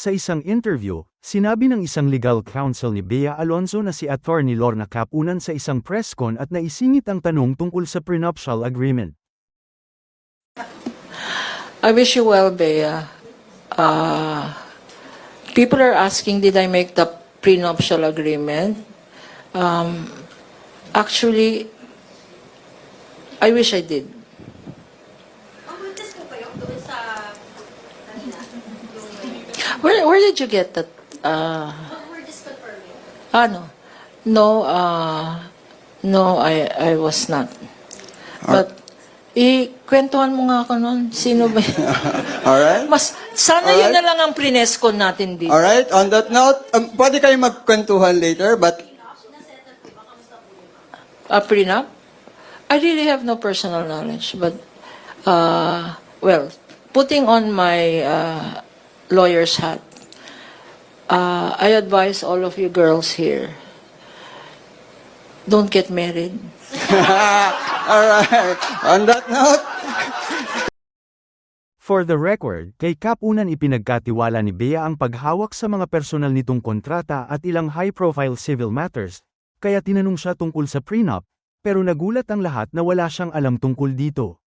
Sa isang interview, sinabi ng isang legal counsel ni Bea Alonzo na si Attorney Lorna Capunan sa isang press con at naisingit ang tanong tungkol sa prenuptial agreement. I wish you well, Bea. People are asking, did I make the prenuptial agreement? Actually, I wish I did. Mag-witness po kayo doon sa kanina? Where did you get that? We're just confirming. Ano? No, no, I was not. But, kwentuhan mo nga ako nun. Sino ba yun? Alright? Sana yun na lang ang prinescon natin dito. Alright, on that note, pwede kayo magkwentuhan later, but A prenup? I really have no personal knowledge, but, well, putting on my lawyer's hat, I advise all of you girls here, don't get married. alright, on that note, For the record, kay Capunan ipinagkatiwala ni Bea ang paghawak sa mga personal nitong kontrata at ilang high-profile civil matters, kaya tinanong siya tungkol sa prenup, pero nagulat ang lahat na wala siyang alam tungkol dito.